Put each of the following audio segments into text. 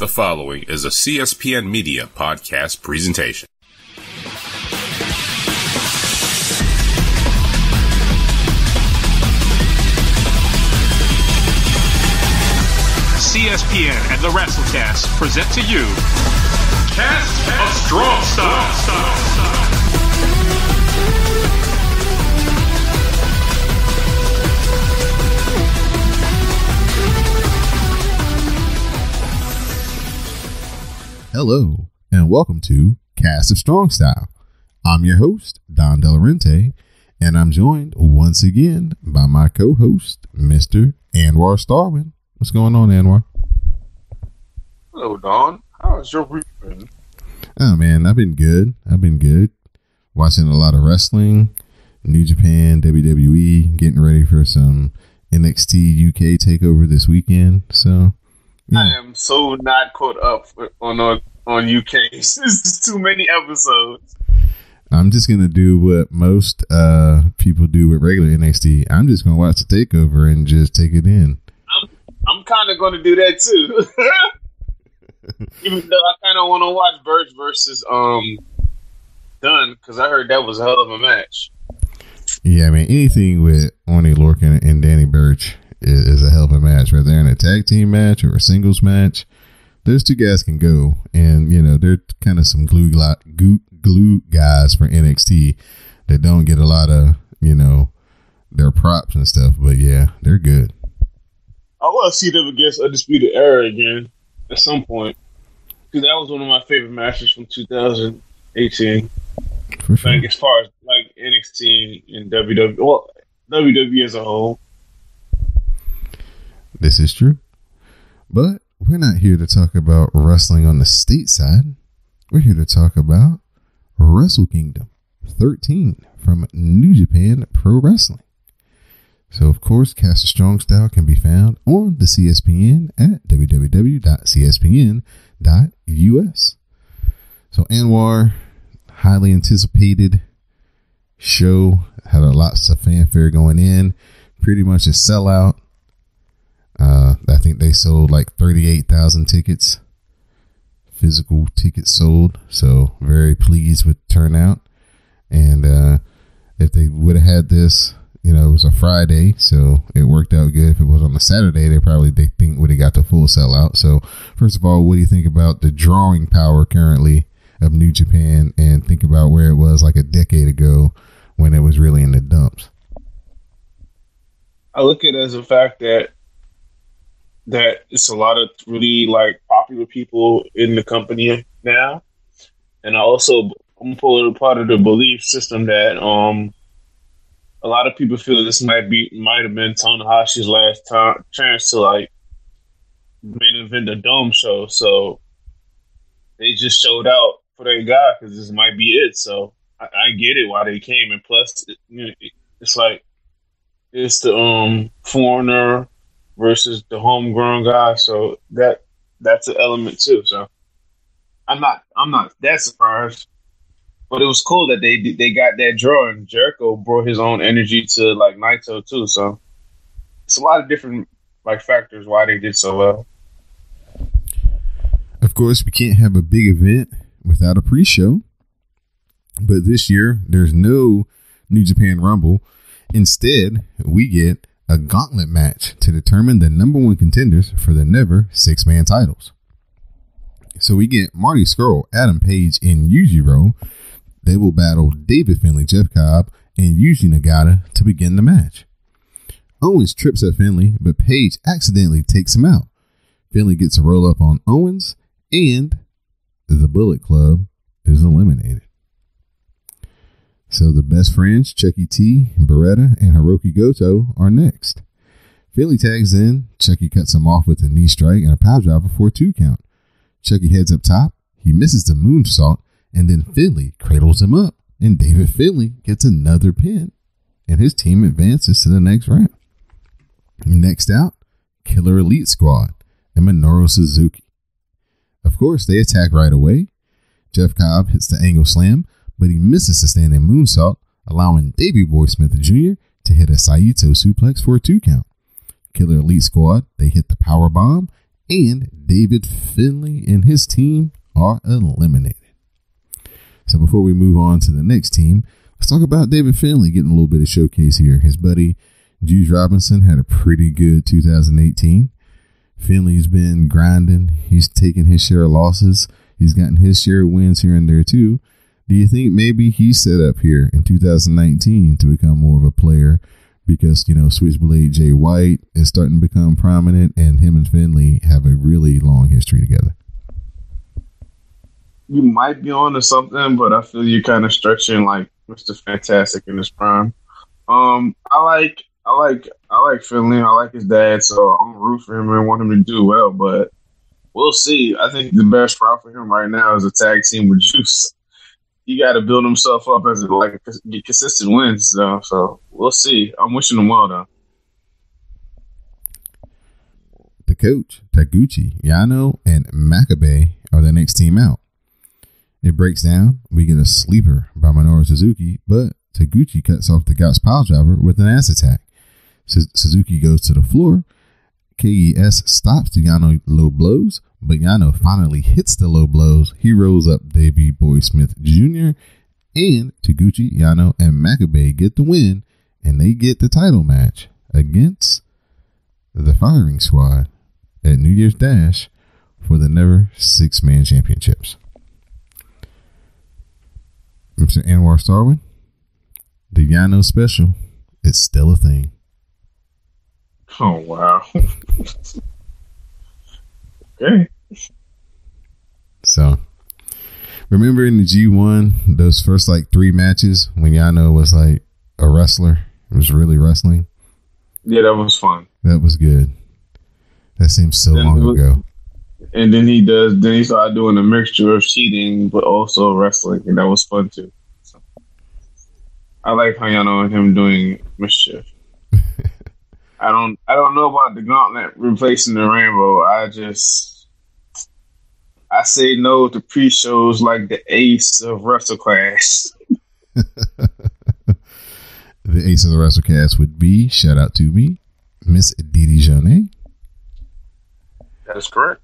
The following is a CSPN Media podcast presentation. CSPN and the WrestleCast present to you Cast of Strong Style. Hello, and welcome to Cast of Strong Style. I'm your host, Don Delarente, and I'm joined once again by my co-host, Mr. Anwar Starwin. What's going on, Anwar? Hello, Don. How's your week been? Oh, man, I've been good. Watching a lot of wrestling, New Japan, WWE, getting ready for some NXT UK takeover this weekend. So, yeah. I am so not caught up on UK. This is too many episodes. I'm just going to do what most people do with regular NXT. I'm just going to watch the takeover and just take it in. I'm kind of going to do that too. Even though I kind of want to watch Burch versus Dunn, because I heard that was a hell of a match. Yeah, I mean, anything with Oney Lorcan and Danny Burch is a hell of a match, whether they're in a tag team match or a singles match. Those two guys can go, and you know they're kind of some glue guys for NXT that don't get a lot of their props and stuff. But yeah, they're good. I want to see them against Undisputed Era again at some point, because that was one of my favorite matches from 2018. For sure. Like as far as like NXT and WWE, well, WWE as a whole. This is true, but we're not here to talk about wrestling on the stateside. We're here to talk about Wrestle Kingdom 13 from New Japan Pro Wrestling. So, of course, Cast of Strong Style can be found on the CSPN at www.cspn.us. So, Anwar, highly anticipated show, had lots of fanfare going in, pretty much a sellout. I think they sold like 38,000 tickets, physical tickets sold. So very pleased with turnout. And if they would have had this, it was a Friday, so it worked out good. If it was on a Saturday, they think would have got the full sellout. So first of all, what do you think about the drawing power currently of New Japan, and think about where it was like a decade ago when it was really in the dumps? I look at it as a fact that it's a lot of really like popular people in the company now, and I'm part of the belief system that a lot of people feel this might have been Tanahashi's last chance to like main event the Dome show, so they just showed out for their guy because this might be it. So I get it why they came, and plus it's like it's the foreigner versus the homegrown guy, so that's an element too. So I'm not that surprised, but it was cool that they got that draw, and Jericho brought his own energy to like Naito too. So it's a lot of different like factors why they did so well. Of course, we can't have a big event without a pre-show, but this year there's no New Japan Rumble. Instead, we get a gauntlet match to determine the number one contenders for the Never six-man titles. So we get Marty Scurll, Adam Page, and Yujiro. They will battle David Finlay, Jeff Cobb, and Yuji Nagata to begin the match. Owens trips at Finlay, but Page accidentally takes him out. Finlay gets a roll up on Owens, and the Bullet Club is eliminated. So the best friends, Chucky T, Beretta, and Hiroki Goto are next. Finlay tags in. Chucky cuts him off with a knee strike and a power driver for a 2 count. Chucky heads up top. He misses the moonsault, and then Finlay cradles him up, and David Finlay gets another pin, and his team advances to the next round. Next out, Killer Elite Squad and Minoru Suzuki. Of course, they attack right away. Jeff Cobb hits the angle slam, but he misses the standing moonsault, allowing Davey Boy Smith Jr. to hit a Saito suplex for a 2 count. Killer Elite Squad, they hit the power bomb, and David Finlay and his team are eliminated. So before we move on to the next team, let's talk about David Finlay getting a little bit of showcase here. His buddy Juice Robinson had a pretty good 2018. Finley's been grinding. He's taken his share of losses. He's gotten his share of wins here and there too. Do you think maybe he's set up here in 2019 to become more of a player because, Switchblade Jay White is starting to become prominent and him and Finlay have a really long history together? You might be on to something, but I feel you're kind of stretching like Mr. Fantastic in his prime. I like Finlay. I like his dad, so I'm root for him and want him to do well. But we'll see. I think the best route for him right now is a tag team with Juice. He got to build himself up as get consistent wins. So we'll see. I'm wishing him well though. The coach Taguchi, Yano, and Makabe are the next team out. It breaks down. We get a sleeper by Minoru Suzuki, but Taguchi cuts off the Gotch piledriver with an ass attack. Suzuki goes to the floor. KES stops the Yano low blows, but Yano finally hits the low blows. He rolls up Davey Boy Smith Jr. and Taguchi, Yano, and Makabe get the win, and they get the title match against the Firing Squad at New Year's Dash for the Never Six-Man Championships. Mr. Anwar Starwin, the Yano special is still a thing. Oh, wow. Okay. So, remember in the G1, those first 3 matches when Yano was like a wrestler? It was really wrestling. Yeah, that was fun. That was good. That seems so long ago. And then he started doing a mixture of cheating, but also wrestling, and that was fun too. So, I like Yano and him doing mischief. I don't know about the gauntlet replacing the rainbow. I say no to pre-shows like the Ace of WrestleClass. The Ace of the WrestleCast would be, shout out to me, Miss Didi Jonet. That is correct.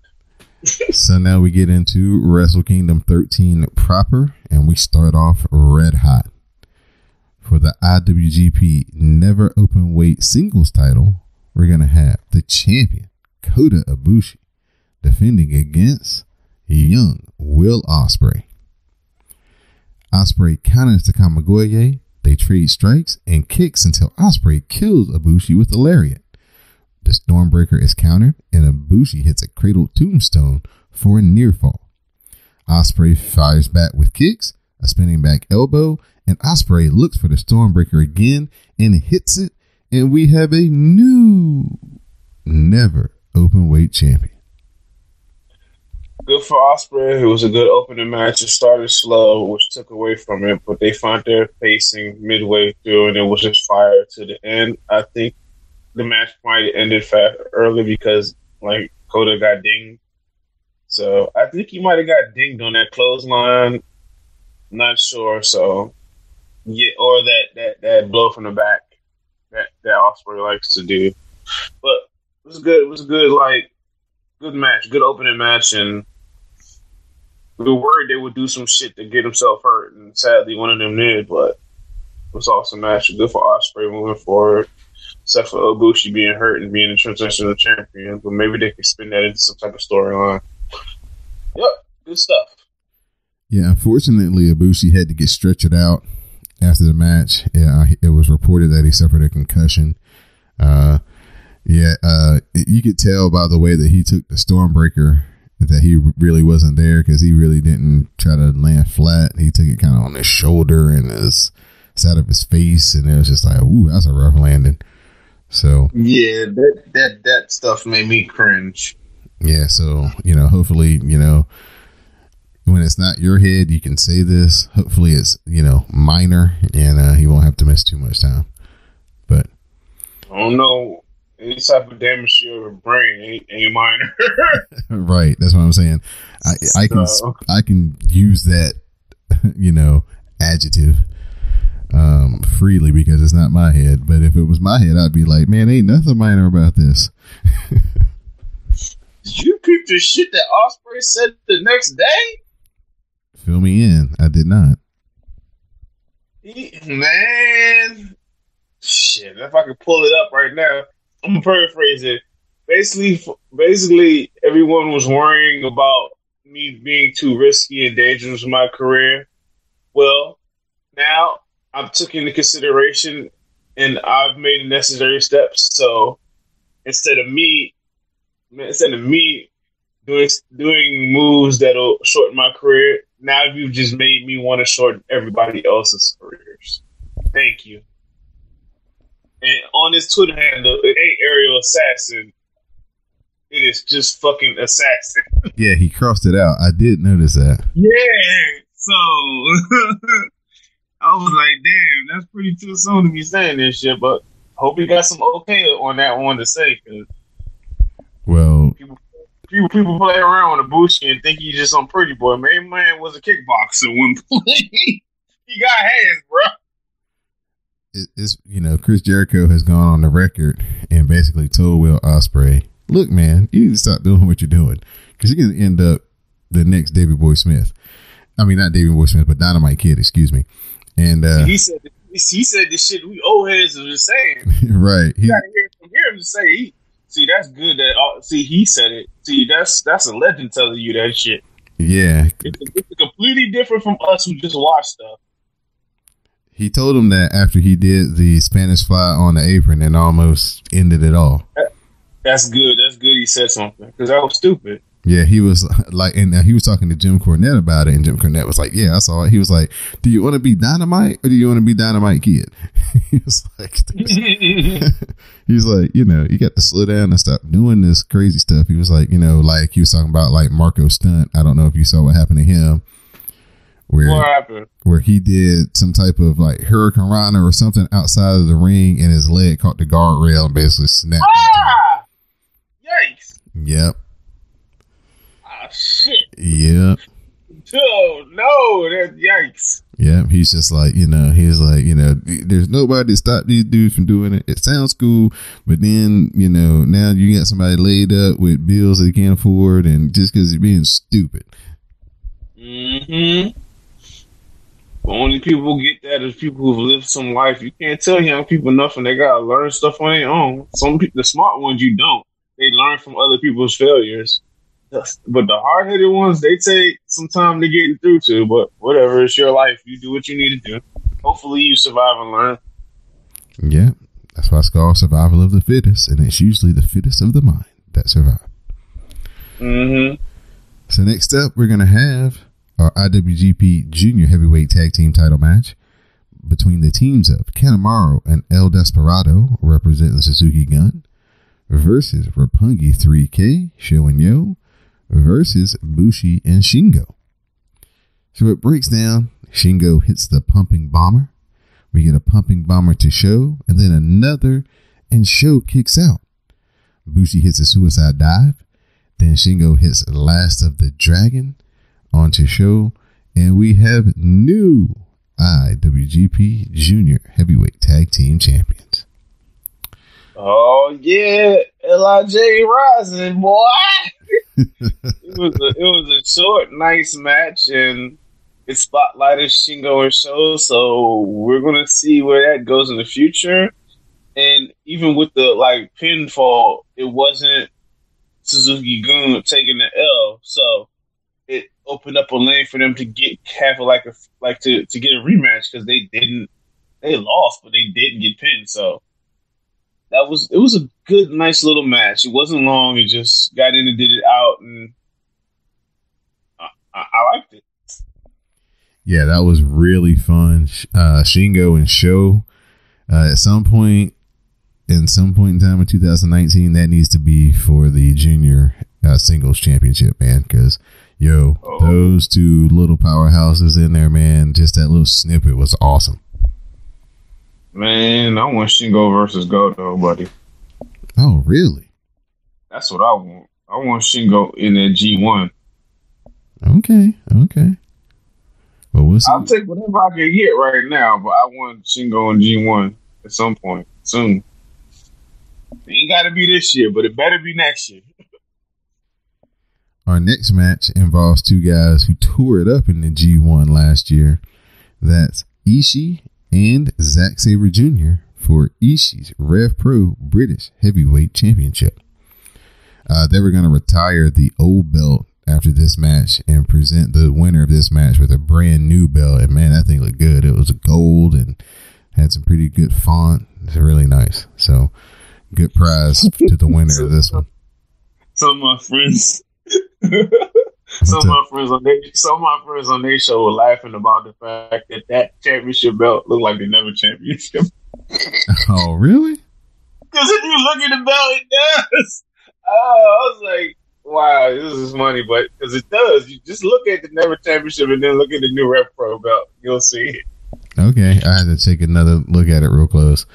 So now we get into Wrestle Kingdom 13 proper, and we start off red hot. For the IWGP Never Open Weight Singles title, we're going to have the champion, Kota Ibushi, defending against young Will Ospreay. Ospreay counters to Kamigoye. They trade strikes and kicks until Ospreay kills Ibushi with a lariat. The Stormbreaker is countered, and Ibushi hits a cradle tombstone for a near fall. Ospreay fires back with kicks, a spinning back elbow, and Ospreay looks for the Stormbreaker again and hits it, and we have a new Never Open Weight champion. Good for Ospreay. It was a good opening match. It started slow, which took away from it, but they found their pacing midway through, and it was just fire to the end. I think the match might have ended early because Kota got dinged. So I think he might have got dinged on that clothesline. Not sure. So yeah, or that blow from the back that Ospreay likes to do. But it was good. It was good. Good match, good opening match, and we were worried they would do some shit to get himself hurt, and sadly one of them did. But it was an awesome match. Good for Ospreay moving forward. Except for Ibushi being hurt and being a transitional champion, but maybe they could spin that into some type of storyline. Yep, good stuff. Yeah, unfortunately, Ibushi had to get stretchered out after the match. It was reported that he suffered a concussion. You could tell by the way that he took the Stormbreaker that he really wasn't there, because he really didn't try to land flat. He took it kind of on his shoulder and his side of his face, and it was just like, ooh, that's a rough landing. So yeah, that stuff made me cringe. Yeah, so hopefully, when it's not your head, you can say this. Hopefully, it's minor, and he won't have to miss too much time. But I don't know. Any type of damage to your brain ain't minor. Right, that's what I'm saying. I can use that adjective freely because it's not my head. But if it was my head, I'd be like, man, ain't nothing minor about this. Did you peep the shit that Ospreay said the next day? Fill me in. I did not. Man, shit. If I could pull it up right now, I'm gonna paraphrase it. Basically, everyone was worrying about me being too risky and dangerous in my career. Well, now I've took into consideration and I've made the necessary steps. So instead of me doing moves that'll shorten my career, now you've just made me want to shorten everybody else's careers. Thank you. And on his Twitter handle, it ain't Ariel Assassin. It is just fucking Assassin. Yeah, he crossed it out. I did notice that. Yeah. So I was like, damn, that's pretty too soon to be saying this shit, but hope he got some okay on that one to say, because well, people play around with Ibushi and think he's just some pretty boy. Man was a kickboxer when he got hands, bro. It's Chris Jericho has gone on the record and basically told Will Ospreay, look, man, you need to stop doing what you're doing, because you're going to end up the next Davey Boy Smith. I mean, not Davey Boy Smith, but Dynamite Kid, excuse me. And he said the shit we old heads are just saying. Right. You got to hear from him to say, see, that's good that, he said it. See, that's a legend telling you that shit. Yeah. It's completely different from us who just watch stuff. He told him that after he did the Spanish fly on the apron and almost ended it all. That's good. That's good he said something, because that was stupid. Yeah, he was like, and he was talking to Jim Cornette about it, and Jim Cornette was like, yeah, I saw it. He was like, do you want to be Dynamite or do you want to be Dynamite Kid? He was like, he's like, you got to slow down and stop doing this crazy stuff. He was like, like he was talking about like Marco Stunt. I don't know if you saw what happened to him. What happened? Where he did some type of like Hurricane Rana or something outside of the ring, and his leg caught the guardrail and basically snapped. Ah! Yikes. Yep. Ah, shit. Yep. Oh, no, that's yikes. Yep. He's just like, he's like, there's nobody to stop these dudes from doing it. It sounds cool, but then, now you got somebody laid up with bills that they can't afford, and just because you're being stupid. Mm-hmm. The only people who get that is people who've lived some life. You can't tell young people nothing. They gotta learn stuff on their own. Some people, the smart ones, you don't. They learn from other people's failures. But the hard-headed ones, they take some time to get through to. But whatever, it's your life. You do what you need to do. Hopefully, you survive and learn. Yeah, that's why it's called survival of the fittest, and it's usually the fittest of the mind that survive. Mm-hmm. So next up, we're gonna have our IWGP Junior Heavyweight Tag Team title match between the teams of Kanemaru and El Desperado, representing Suzuki Gun, versus Roppongi 3K, Sho and Yo, versus Bushi and Shingo. So it breaks down. Shingo hits the pumping bomber. We get a pumping bomber to Sho, and then another, and Sho kicks out. Bushi hits a suicide dive. Then Shingo hits Last of the Dragon onto Sho, and we have new IWGP Junior Heavyweight Tag Team Champions. Oh yeah, L.I.J. Rising, boy. It was a short, nice match, and it spotlighted Shingo and Sho. So we're gonna see where that goes in the future. And even with the pinfall, it wasn't Suzuki Gun taking the L, so it opened up a lane for them to get to get a rematch, because they lost, but they didn't get pinned. So it was a good, nice little match. It wasn't long. It just got in and did it out, and I liked it. Yeah, that was really fun. Shingo and Sho, at some point in time in 2019, that needs to be for the junior singles championship, man, because those two little powerhouses in there, man, just that little snippet was awesome. Man, I want Shingo versus Goto, buddy. Oh, really? That's what I want. I want Shingo in that G1. Okay. Well, we'll see. I'll take whatever I can get right now, but I want Shingo in G1 at some point soon. It ain't got to be this year, but it better be next year. Our next match involves two guys who tore it up in the G1 last year. That's Ishii and Zack Sabre Jr. for Ishii's Rev Pro British Heavyweight Championship. They were going to retire the old belt after this match and present the winner of this match with a brand new belt. And man, that thing looked good. It was gold and had some pretty good font. It's really nice. So good prize to the winner of this one. Some of my friends, some of my friends on their show were laughing about the fact that championship belt looked like the never championship. Oh, really? Because if you look at the belt, it does. Oh, I was like, wow, this is money, but because it does. You just look at the never championship and then look at the new Rev Pro belt. You'll see it. Okay, I had to take another look at it real close.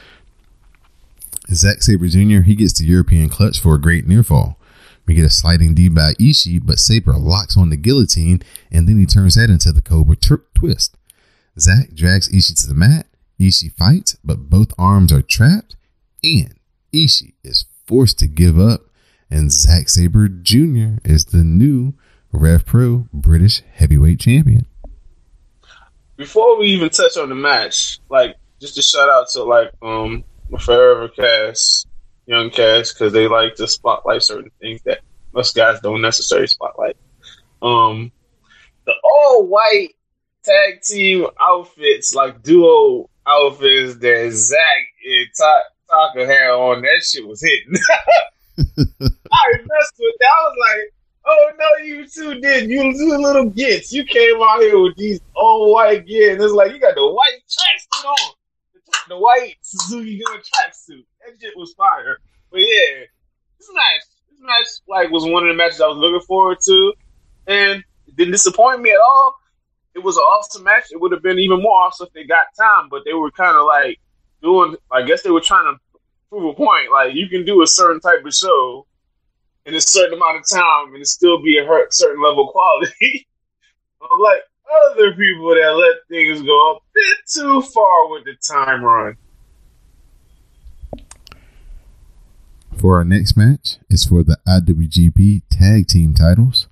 Zack Sabre Jr., he gets the European clutch for a great near fall. We get a sliding D by Ishii, but Sabre locks on the guillotine, and then he turns that into the Cobra twist. Zack drags Ishii to the mat. Ishii fights, but both arms are trapped, and Ishii is forced to give up, and Zack Sabre Jr. is the new Rev Pro British Heavyweight Champion. Before we even touch on the match, like, just a shout out to, like, my forever cast, young cast, because they like to spotlight certain things that most guys don't necessarily spotlight. The all white tag team outfits, like duo outfits that Zach and Taka had on, that shit was hitting. I messed with that. I was like, oh no, you two did. You two little gits. You came out here with these all white gear, and it's like you got the white tracksuit on. The white Suzuki Gun tracksuit. That shit was fire. But yeah, this match like was one of the matches I was looking forward to, and it didn't disappoint me at all. It was an awesome match. It would have been even more awesome if they got time, but they were kind of like doing. I guess they were trying to prove a point. Like you can do a certain type of show in a certain amount of time and it still be a certain level of quality. Like other people that let things go a bit too far with the time run. For our next match, it's for the IWGP Tag Team titles,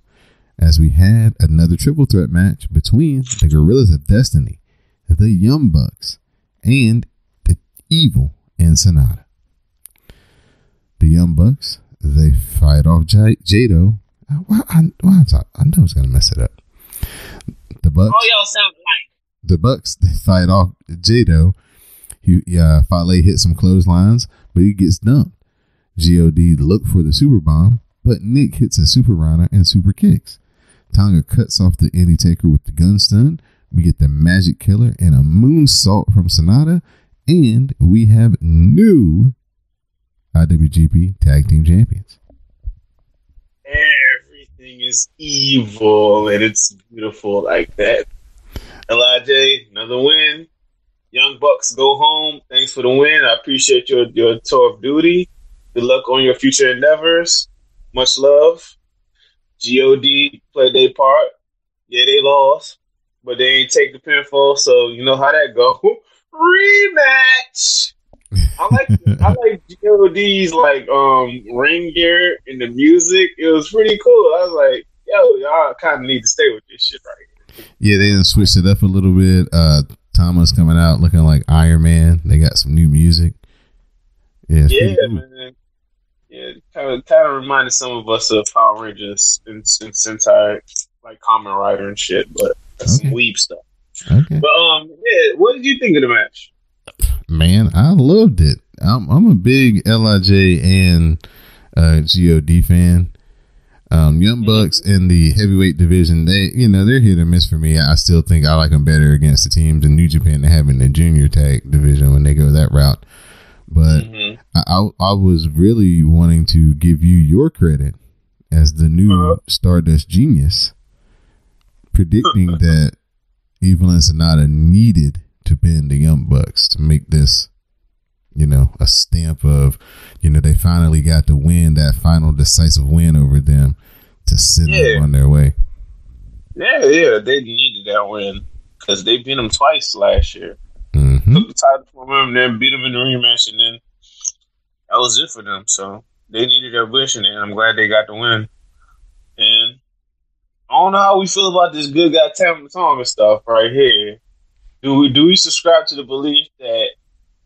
as we had another triple threat match between the Gorillas of Destiny, the Young Bucks, and the Evil and Sonata. The Young Bucks, they fight off Jado. I know I was going to mess it up. The Bucks. All y'all sound alike. The Bucks, they fight off Jado. Fale hits some clotheslines, but he gets dumped. God look for the super bomb, but Nick hits a super runner and super kicks. Tonga cuts off the Indie Taker with the gun stun. We get the Magic Killer and a moonsault from Sonata, and we have new IWGP Tag Team Champions. Everything is evil and it's beautiful like that. LIJ, another win. Young Bucks go home. Thanks for the win. I appreciate your tour of duty. Good luck on your future endeavors. Much love. God played their part. Yeah, they lost, but they ain't take the pinfall, so you know how that go. Rematch. I like God's like ring gear and the music. It was pretty cool. I was like, yo, y'all kind of need to stay with this shit right here. Yeah, they done switched it up a little bit. Thomas coming out looking like Iron Man. They got some new music. Yeah, cool. Man. Yeah, kind of reminded some of us of Power Rangers and Sentai, like Kamen Rider and shit, but that's some weeb stuff. Okay. But yeah, what did you think of the match? Man, I loved it. I'm a big LIJ and God fan. Young Bucks in the heavyweight division, they're hit or miss for me. I still think I like them better against the teams in New Japan they have in the junior tag division when they go that route. But I was really wanting to give you your credit as the new Stardust genius, predicting that Evil and Sonata needed to pin the Young Bucks to make this, a stamp of, they finally got the win, that final decisive win over them to send them on their way. Yeah, they needed that win because they beat them twice last year. Mm-hmm. Took the title from them, then beat them in the rematch, and then that was it for them. So they needed their wish, and I'm glad they got the win. And don't know how we feel about this good guy Tama Tonga stuff right here. Do we subscribe to the belief that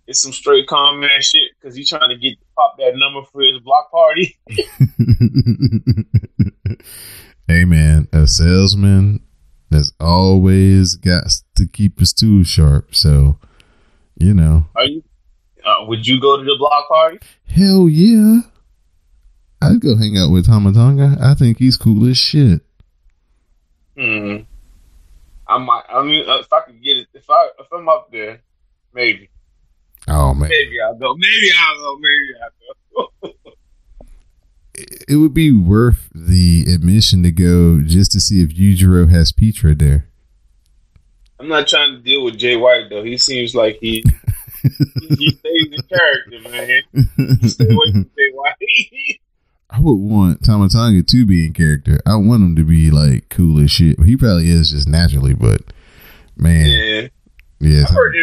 it's some straight con man shit because he's trying to get pop that number for his block party? Hey man, a salesman has always got to keep his tools sharp. So, you know. Are you? Would you go to the block party? Hell yeah. I'd go hang out with Tama Tonga. I think he's cool as shit. I might. I mean, if I could get it, if I'm up there, maybe. Oh man. Maybe I'll go. Maybe I'll go. It would be worth the admission to go just to see if Yujiro has Petra there. I'm not trying to deal with Jay White though. He seems like he stays in character, man. Stay away from Jay White. I would want Tama Tonga to be in character. I want him to be like cool as shit. He probably is just naturally, but man, yeah. I heard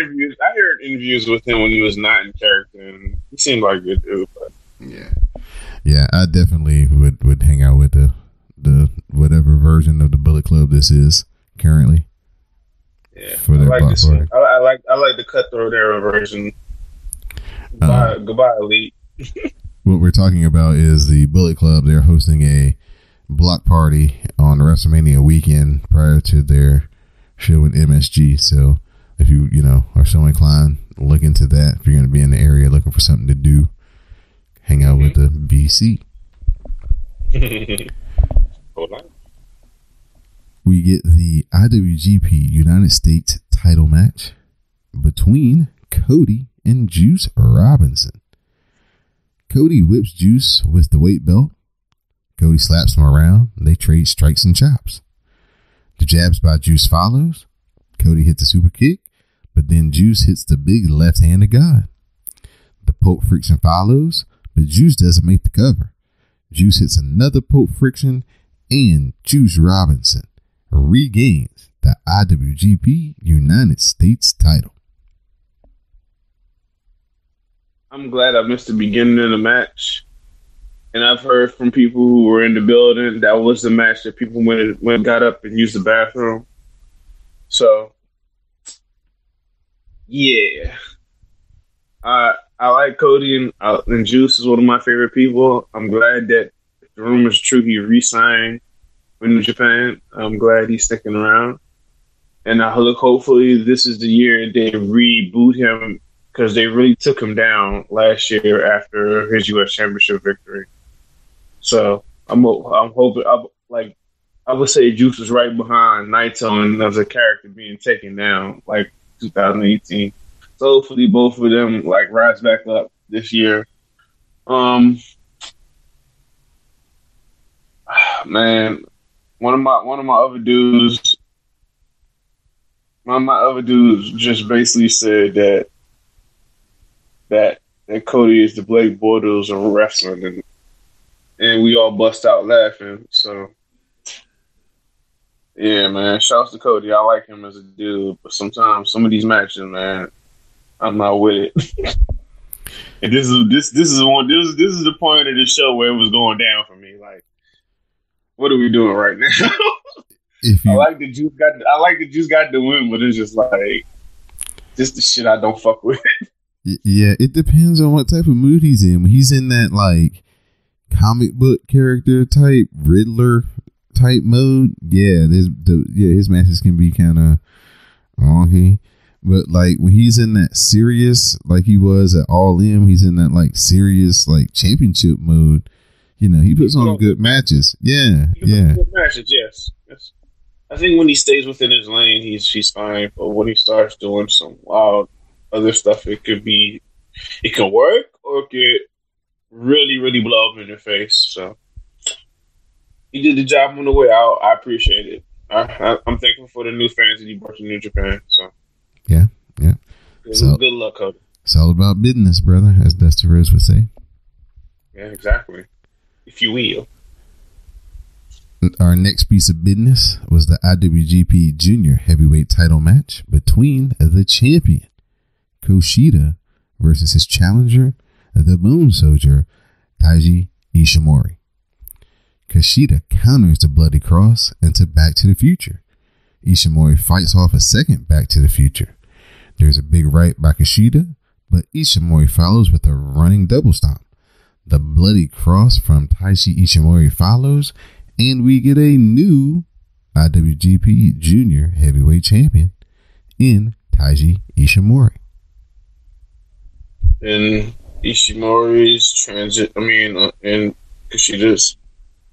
interviews with him when he was not in character, and he seemed like a good dude. But. Yeah. I definitely would hang out with the whatever version of the Bullet Club this is currently. Yeah, for their block party. I like the Cutthroat era version. Goodbye, Elite. What we're talking about is the Bullet Club. They're hosting a block party on WrestleMania weekend prior to their show in MSG. So if you are so inclined, look into that. If you're going to be in the area looking for something to do, hang out with the BC. Hold on. We get the IWGP United States title match between Cody and Juice Robinson. Cody whips Juice with the weight belt. Cody slaps him around. They trade strikes and chops. The jabs by Juice follows. Cody hits a super kick, but then Juice hits the big left hand of God. The poke friction follows, but Juice doesn't make the cover. Juice hits another poke friction, and Juice Robinson regains the IWGP United States title. I'm glad I missed the beginning of the match. And I've heard from people who were in the building that was the match that people went got up and used the bathroom. So, yeah. I like Cody and Juice is one of my favorite people. I'm glad that if the rumor is true, he re-signed with New Japan. I'm glad he's sticking around. And hopefully this is the year they reboot him, because they really took him down last year after his U.S. Championship victory. So I'm hoping, I would say Juice was right behind Naito as a character being taken down, like 2018. So hopefully both of them rise back up this year. Man, one of my other dudes just basically said that Cody is the Blake Bortles of wrestling, and we all bust out laughing. So, yeah, man, shouts to Cody. I like him as a dude, but sometimes some of these matches, man, I'm not with it. And this is the point of the show where it was going down for me. Like, what are we doing right now? I like the Juice got the win, but it's just just the shit I don't fuck with. Yeah, it depends on what type of mood he's in. When he's in that comic book character type Riddler type mode, his matches can be kind of wonky. But when he's in that serious, like he was at All In, he's in that serious championship mode. He puts on good matches. Yeah. Good matches, yes. I think when he stays within his lane, he's fine. But when he starts doing some wild other stuff, it can work or it could really, really blow up in your face. So he did the job on the way out. I appreciate it. I'm thankful for the new fans that he brought to New Japan. So yeah. So, good luck, Cody. It's all about business, brother, as Dusty Rhodes would say. Yeah, exactly. If you will. Our next piece of business was the IWGP Junior Heavyweight title match between the champion Kushida versus his challenger, the Bone Soldier, Taiji Ishimori. Kushida counters the Bloody Cross into Back to the Future. Ishimori fights off a second Back to the Future. There's a big right by Kushida, but Ishimori follows with a running double stomp. The Bloody Cross from Taiji Ishimori follows, and we get a new IWGP Junior Heavyweight Champion in Taiji Ishimori. And Ishimori's and Kushida's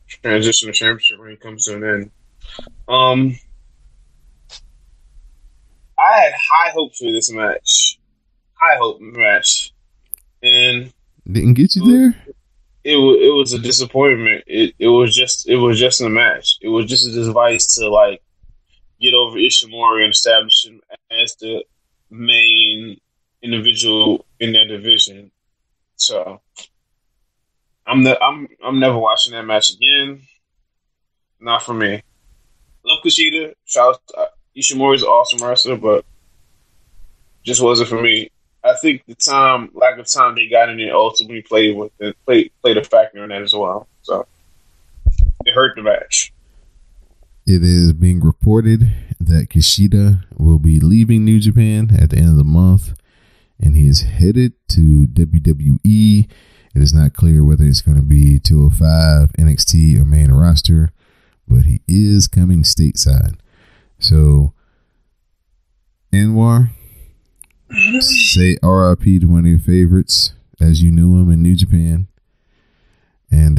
transition to championship when he comes to an end. I had high hopes for this match. And didn't get you there? It was a disappointment. It was just a match. It was just a device to like get over Ishimori and establish him as the main individual in their division. So I'm never watching that match again. Not for me. Love Kushida. Shout out Ishimori's an awesome wrestler, but just wasn't for me. I think the lack of time they got in it ultimately played a factor in that as well. So it hurt the match. It is being reported that Kushida will be leaving New Japan at the end of the month, and he is headed to WWE. It is not clear whether it's going to be 205, NXT, or main roster, but he is coming stateside. So, Anwar, say RIP to one of your favorites as you knew him in New Japan. And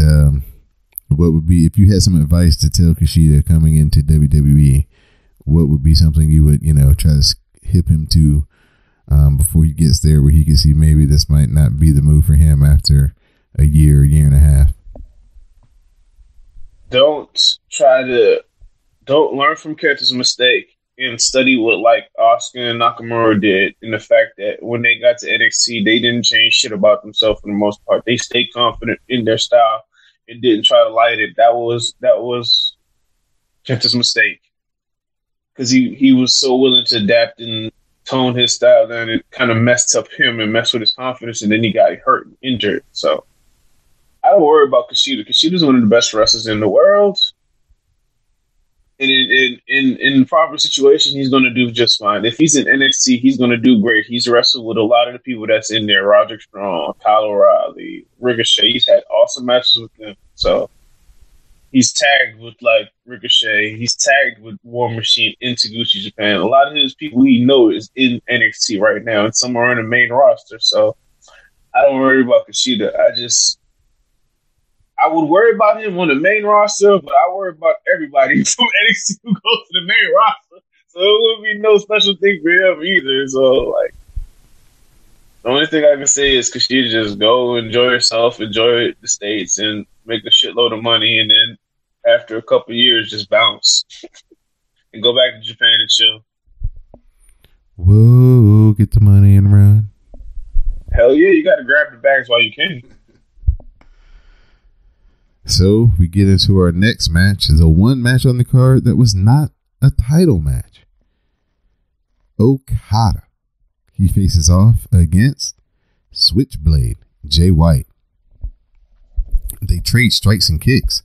what would be, if you had some advice to tell Kushida coming into WWE, what would be something you would, try to hip him to before he gets there, where he can see maybe this might not be the move for him after a year and a half? Don't learn from character's mistake and study what like Asuka and Nakamura did, in the fact that when they got to NXT, they didn't change shit about themselves for the most part. They stayed confident in their style and didn't try to light it. That was Kenta's mistake, because he was so willing to adapt and tone his style down. It kind of messed up him and messed with his confidence, and then he got hurt and injured. So I don't worry about Kushida. Kushida's one of the best wrestlers in the world. And in proper situation, he's going to do just fine. If he's in NXT, he's going to do great. He's wrestled with a lot of the people that's in there. Roderick Strong, Kyle O'Reilly, Ricochet. He's had awesome matches with them. So he's tagged with like Ricochet. He's tagged with War Machine in Taguchi, Japan. A lot of his people he knows is in NXT right now and somewhere in the main roster. So I don't worry about Kushida. I would worry about him on the main roster, but I worry about everybody from NXT who goes to the main roster. So it would be no special thing for him either. So, like, the only thing I can say is Kushida, just go enjoy yourself, enjoy the States, and make a shitload of money. And then after a couple of years, just bounce and go back to Japan and chill. Whoa, get the money and run. Hell yeah, you got to grab the bags while you can. So we get into our next match. The one match on the card that was not a title match. Okada. He faces off against Switchblade, Jay White. They trade strikes and kicks.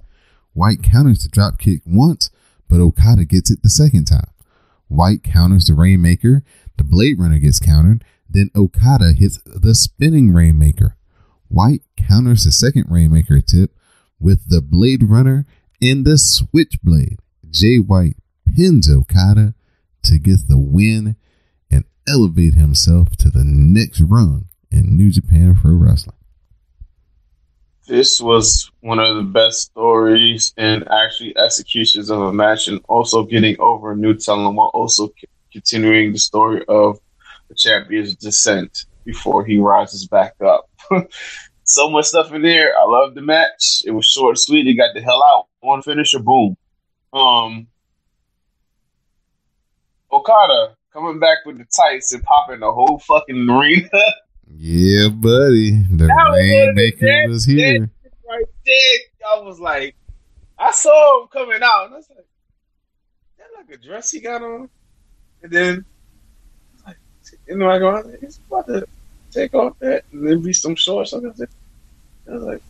White counters the drop kick once, but Okada gets it the second time. White counters the Rainmaker. The Blade Runner gets countered. Then Okada hits the spinning Rainmaker. White counters the second Rainmaker tip with the Blade Runner and the Switchblade. Jay White pins Okada to get the win and elevate himself to the next rung in New Japan Pro Wrestling. This was one of the best stories and actually executions of a match, and also getting over a new talent while also continuing the story of the champion's descent before he rises back up. So much stuff in there. I love the match. It was short and sweet. They got the hell out. One finisher, boom. Okada coming back with the tights and popping the whole fucking arena. Yeah, buddy. The Rainmaker was here. Right there. I was like, I saw him coming out, and I was like, is that like a dress he got on? And then, like, he's about to take off that and then be some shorts. I was like,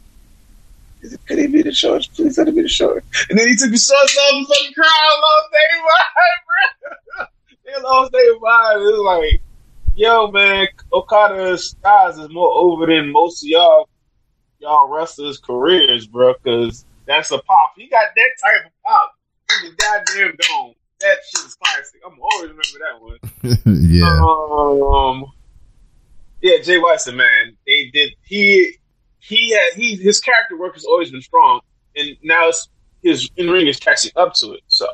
Could he be the shorts? Please let it be the shorts. And then he took the shorts off and fucking cried. Lost their mind, bro. They lost their mind. It was like, yo, man, Okada's styles is more over than most of y'all wrestlers' careers, bro. Because that's a pop. He got that type of pop in the goddamn dome. That shit is classic. I'm always remember that one. Yeah. Yeah, Jay White's man. They did. His character work has always been strong, and now his in ring is catching up to it. So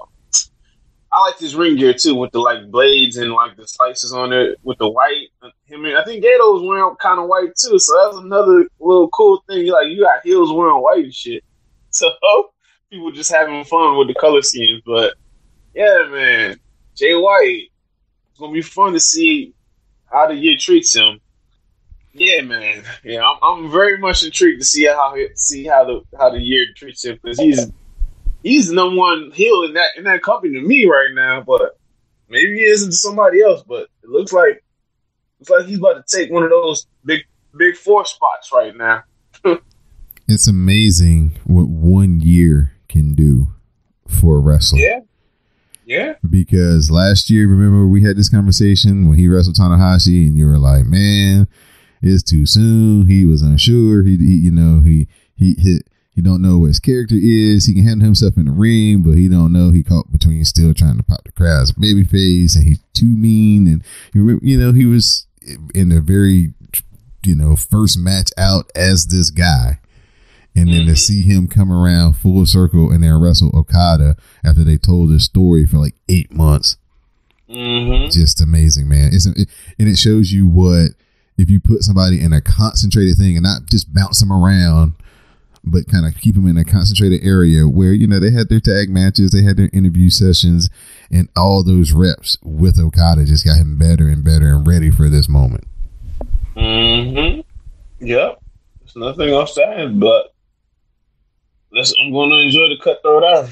I like his ring gear too, with the like blades and like the slices on it with the white. I think Gato was wearing kind of white too, so that's another little cool thing. Like you got heels wearing white and shit. So people just having fun with the color schemes. But yeah, man, Jay White. It's gonna be fun to see how the year treats him. Yeah, man. Yeah, I'm very much intrigued to see how the year treats him, because he's the number one heel in that company to me right now. But maybe he isn't to somebody else. But it looks like he's about to take one of those big four spots right now. It's amazing what 1 year can do for a wrestler. Yeah. Yeah. Because last year, remember we had this conversation when he wrestled Tanahashi, and you were like, "Man, it's too soon." He was unsure. He don't know what his character is. He can handle himself in the ring, but he don't know. He caught between still trying to pop the crowd as a babyface, and he's too mean. And he was in the very first match out as this guy. And then to see him come around full circle and then wrestle Okada after they told his story for like 8 months. Just amazing, man. And it shows you what, if you put somebody in a concentrated thing and not just bounce them around, but kind of keep them in a concentrated area where, they had their tag matches, they had their interview sessions, and all those reps with Okada just got him better and better and ready for this moment. Yep. There's nothing else to add, but I'm going to enjoy the cutthroat hour.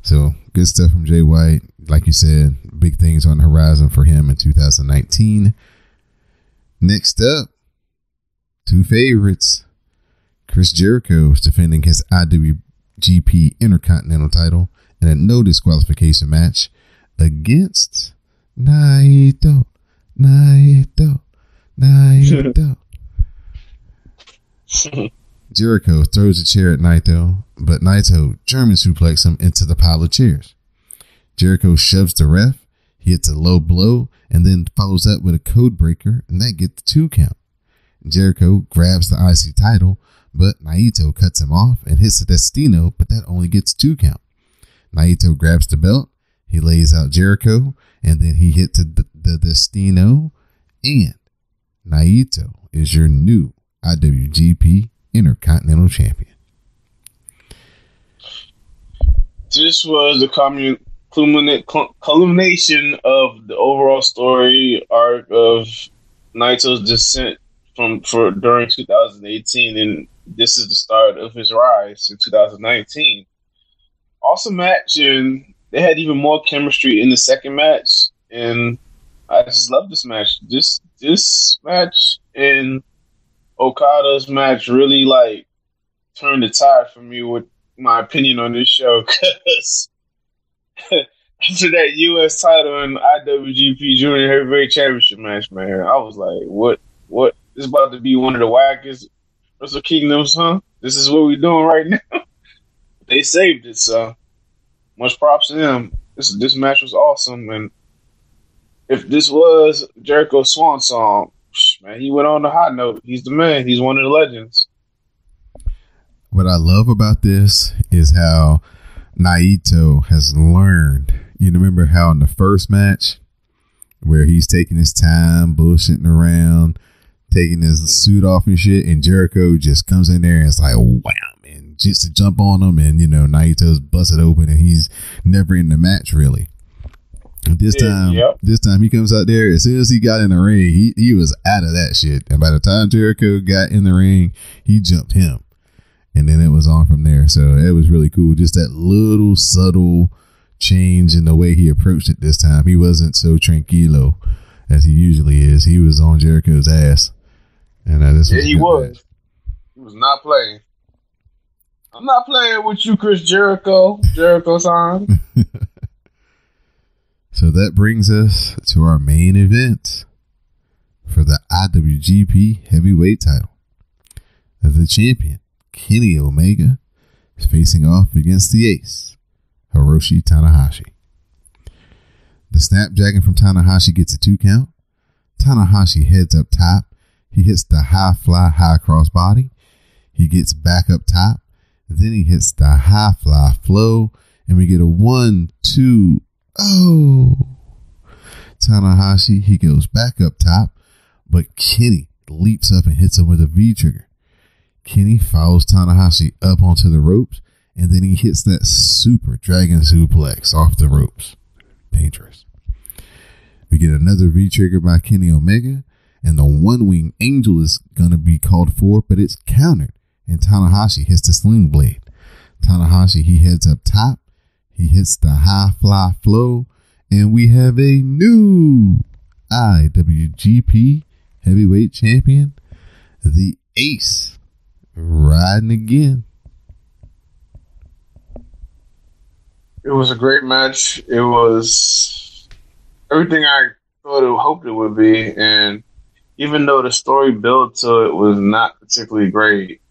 So good stuff from Jay White. Like you said, big things on the horizon for him in 2019. Next up, two favorites. Chris Jericho is defending his IWGP Intercontinental title in a no disqualification match against Naito. Jericho throws a chair at Naito, but Naito German suplexes him into the pile of chairs. Jericho shoves the ref, he hits a low blow, and then follows up with a code breaker, and that gets the 2 count. Jericho grabs the IC title, but Naito cuts him off and hits the Destino, but that only gets 2 count. Naito grabs the belt, he lays out Jericho, and then he hits the Destino, and Naito is your new IWGP Intercontinental Champion. This was the culmination of the overall story arc of Naito's descent during 2018, and this is the start of his rise in 2019. Awesome match, and they had even more chemistry in the second match, and I just love this match. This match and Okada's match really like turned the tide for me with my opinion on this show, because after that U.S. title and IWGP Junior Heavyweight Championship match, man, I was like, what? This is about to be one of the wackest Wrestle Kingdoms, huh? This is what we're doing right now. They saved it, so much props to them. This match was awesome, and if this was Jericho's swan song, man, he went on the high note. He's the man. He's one of the legends. What I love about this is how Naito has learned. You remember how in the first match where he's taking his time, bullshitting around, taking his suit off and shit, and Jericho just comes in there and it's like, wham, and just to jump on him, and Naito's busted open and he's never in the match really. This time he comes out there, as soon as he got in the ring, he was out of that shit. And by the time Jericho got in the ring, he jumped him. And then it was on from there. So it was really cool. Just that little subtle change in the way he approached it this time. He wasn't so tranquilo as he usually is. He was on Jericho's ass. And he was. He was not playing. I'm not playing with you, Chris Jericho. Jericho-san. So that brings us to our main event for the IWGP Heavyweight title. The champion, Kenny Omega, is facing off against the ace, Hiroshi Tanahashi. The snapdragon from Tanahashi gets a 2 count. Tanahashi heads up top. He hits the high fly, high cross body. He gets back up top. Then he hits the high fly flow. And we get a 1, 2, oh. Tanahashi, he goes back up top. But Kenny leaps up and hits him with a V trigger. Kenny follows Tanahashi up onto the ropes. And then he hits that super dragon suplex off the ropes. Dangerous. We get another V trigger by Kenny Omega. And the one wing angel is going to be called for, but it's countered. And Tanahashi hits the sling blade. Tanahashi, he heads up top. He hits the high fly flow. And we have a new IWGP Heavyweight Champion, the Ace, riding again. It was a great match. It was everything I hoped it would be. And even though the story built to it was not particularly great,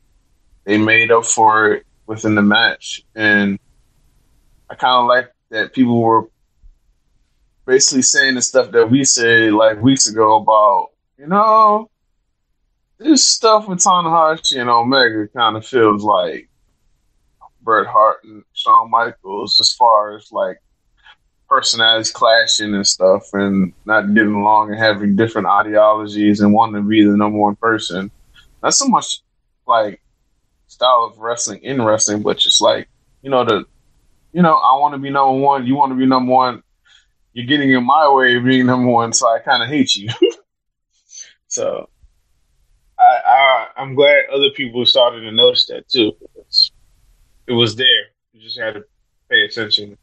they made up for it within the match. And I kind of like that people were basically saying the stuff that we said like weeks ago about, this stuff with Tanahashi and Omega kind of feels like Bret Hart and Shawn Michaels as far as like personalities clashing and stuff and not getting along and having different ideologies and wanting to be the number one person. Not so much like style of wrestling in wrestling, but just like, I want to be number one. You want to be number one. You're getting in my way of being number one, so I kind of hate you. So I'm glad other people started to notice that too. It was there. You just had to pay attention.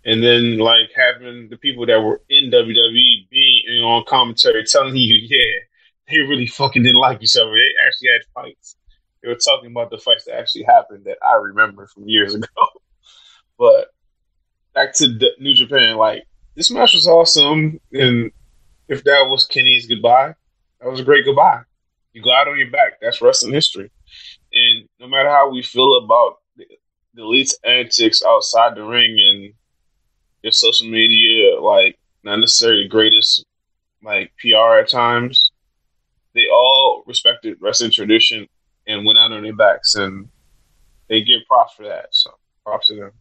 And then, like, having the people that were in WWE being on commentary telling you, yeah, they really fucking didn't like each other. They actually had fights. They were talking about the fights that actually happened that I remember from years ago. But back to New Japan, like, this match was awesome. And if that was Kenny's goodbye, that was a great goodbye. You go out on your back. That's wrestling history. And no matter how we feel about the Elite's antics outside the ring and their social media, like, not necessarily the greatest, like, PR at times, they all respected wrestling tradition and went out on their backs, and they get props for that. So, props to them.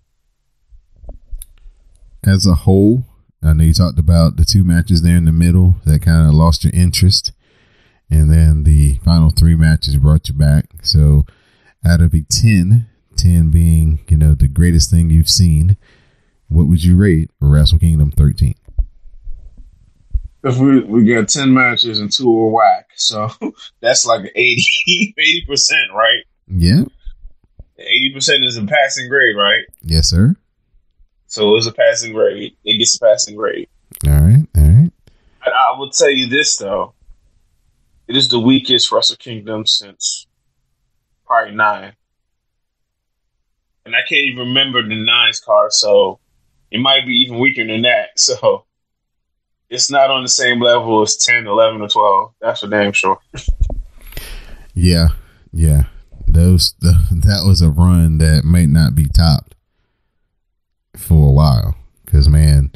As a whole, I know you talked about the 2 matches there in the middle that kind of lost your interest, and then the final 3 matches brought you back. So, out of a 10 being, the greatest thing you've seen, what would you rate Wrestle Kingdom 13? If we got 10 matches and 2 were whack, so that's like 80%, right? Yeah. 80% is a passing grade, right? Yes, sir. So it's a passing grade. It gets a passing grade. All right. I will tell you this, though. It is the weakest Wrestle Kingdom since probably 9. And I can't even remember the 9's card, so it might be even weaker than that. So it's not on the same level as 10, 11, or 12. That's for damn sure. Yeah. That was a run that might not be topped for a while. Because, man,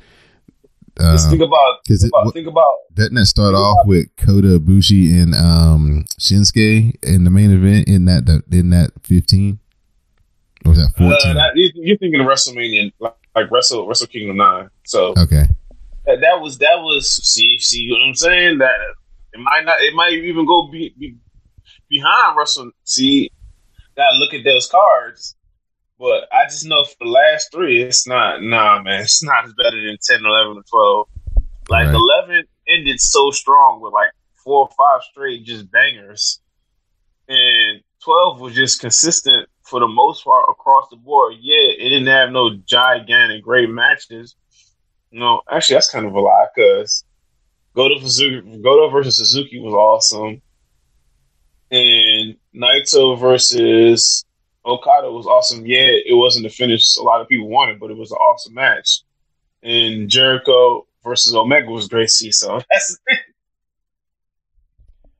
think about doesn't that start off with Kota Ibushi and Shinsuke in the main event in that 15? Or was that 14? You're thinking of WrestleMania, like Wrestle Kingdom 9. So okay, that was see what I'm saying? That it might even go behind Wrestle. See, gotta look at those cards. But I just know for the last 3, it's not. Nah, man, it's not as better than 10, 11, or 12. Like, right. 11 ended so strong with like 4 or 5 straight just bangers, and 12 was just consistent for the most part across the board. Yeah, it didn't have no gigantic great matches. Actually, that's kind of a lie, because Goto versus Suzuki was awesome, and Naito versus Okada was awesome. Yeah, it wasn't the finish a lot of people wanted, but it was an awesome match. And Jericho versus Omega was great. See, so that's the thing.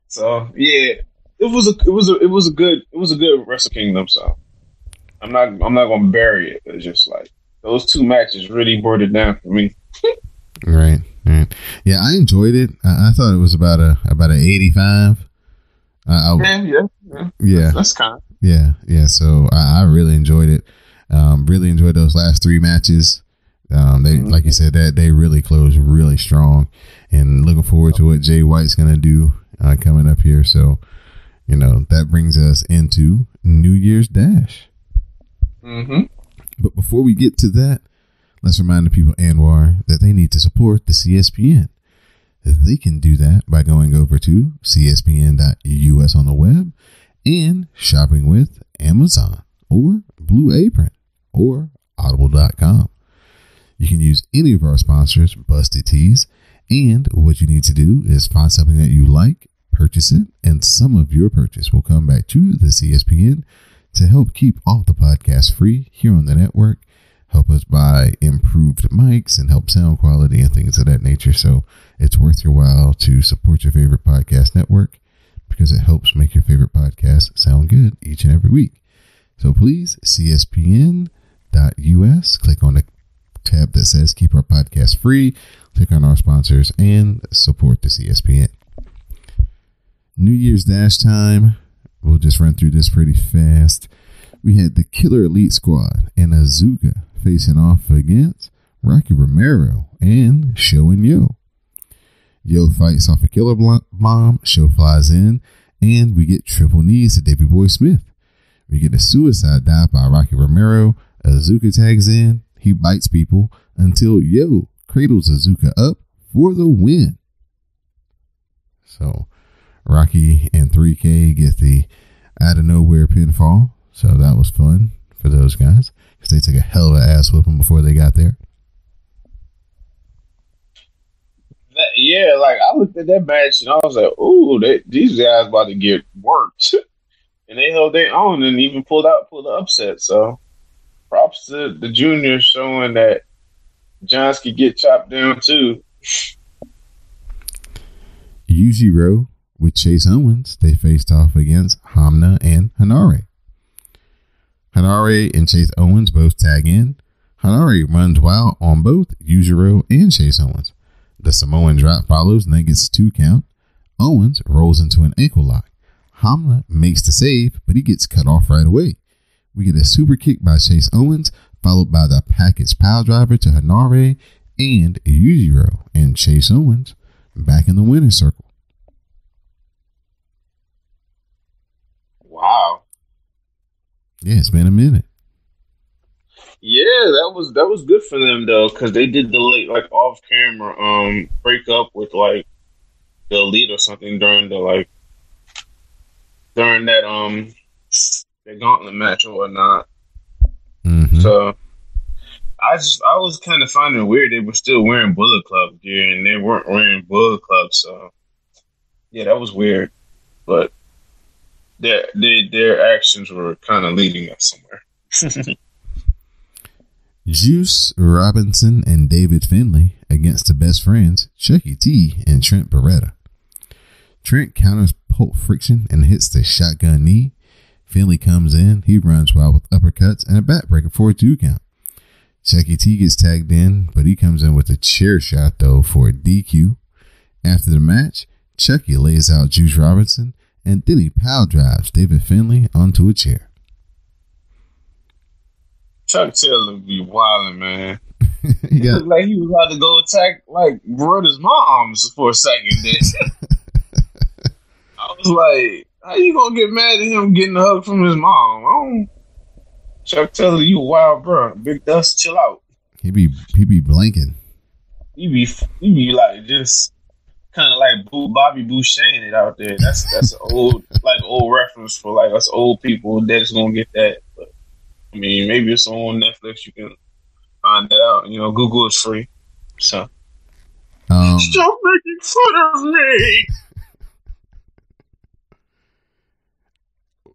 So yeah, it was a good Wrestle Kingdom. So I'm not gonna bury it. It's just like those two matches really brought it down for me. Right. Yeah, I enjoyed it. I thought it was about an 85. Yeah. That's kind of. Yeah. So I really enjoyed it. Really enjoyed those last three matches. They, like you said, that they really closed really strong, and looking forward to what Jay White's gonna do coming up here. So, that brings us into New Year's Dash. But before we get to that, let's remind the people, Anwar, that they need to support the CSPN. They can do that by going over to cspn.us on the web and shopping with Amazon or Blue Apron or Audible.com. You can use any of our sponsors, Busted Tees, and what you need to do is find something that you like, purchase it, and some of your purchase will come back to the CSPN to help keep all the podcasts free here on the network, help us buy improved mics, and help sound quality and things of that nature. So it's worth your while to support your favorite podcast network because it helps make your favorite podcast sound good each and every week. So please, cspn.us, click on the tab that says keep our podcast free, click on our sponsors, and support the CSPN. New Year's Dash time. We'll just run through this pretty fast. We had the Killer Elite Squad and Azuka facing off against Rocky Romero and Show and Yo. Yo fights off a killer bomb. Show flies in, and we get triple knees to Davey Boy Smith. We get a suicide dive by Rocky Romero. Azuka tags in. He bites people until Yo cradles Azuka up for the win. So Rocky and 3K get the out of nowhere pinfall. So that was fun for those guys because they took a hell of an ass whipping before they got there. Yeah, like I looked at that match and I was like, "Ooh, these guys about to get worked," and they held their own and even pulled the upset. So, props to the juniors showing that Johns could get chopped down too. Yujiro with Chase Owens, they faced off against Hamna and Hanare. Hanare and Chase Owens both tag in. Hanare runs wild on both Yujiro and Chase Owens. The Samoan drop follows and then gets a 2 count. Owens rolls into an ankle lock. Hamna makes the save, but he gets cut off right away. We get a super kick by Chase Owens, followed by the package pile driver to Hanare and Yujiro and Chase Owens back in the winner's circle. Wow. Yeah, it's been a minute. Yeah, that was good for them though, because they did the late like off camera break up with like the Elite or something during that gauntlet match or whatnot. Mm-hmm. So I was kind of finding it weird they were still wearing Bullet Club gear and they weren't wearing Bullet Club. So yeah, that was weird, but their actions were kind of leading us somewhere. Juice Robinson and David Finlay against the best friends, Chucky T and Trent Beretta. Trent counters Pulp Friction and hits the shotgun knee. Finlay comes in, he runs wild with uppercuts and a backbreaker for a 2 count. Chucky T gets tagged in, but he comes in with a chair shot though for a DQ. After the match, Chucky lays out Juice Robinson and then he pile drives David Finlay onto a chair. Chuck Taylor be wildin', man. He It looked like he was about to go attack like Baroda's moms for a second. Then I was like, "How you gonna get mad at him getting a hug from his mom?" Chuck Taylor, you wild, bro. Big Dust, chill out. He be blanking. He be like just kind of like Bobby Boucher it out there. That's an old reference for like us old people that's gonna get that. But I mean, maybe it's on Netflix. You can find that out. Google is free. So stop making fun of me.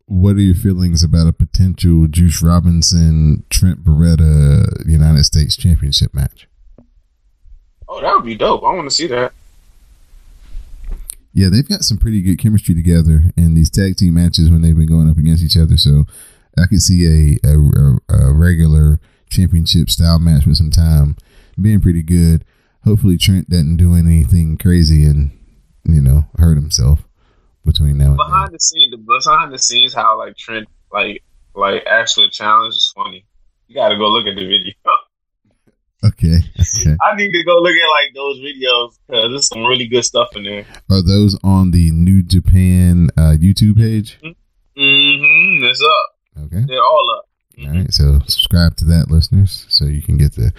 what are your feelings about a potential Juice Robinson, Trent Beretta United States Championship match? Oh, that would be dope. I want to see that. Yeah, they've got some pretty good chemistry together in these tag team matches when they've been going up against each other. So I could see a regular championship style match with some time being pretty good. Hopefully Trent doesn't do anything crazy and, hurt himself between now and then. Behind the scenes, how like Trent like actual challenge is funny. You got to go look at the video. Okay. I need to go look at like those videos because there's some really good stuff in there. Are those on the New Japan YouTube page? Mm-hmm. It's up. Okay. They're all up. Mm-hmm. All right. So subscribe to that, listeners, so you can get the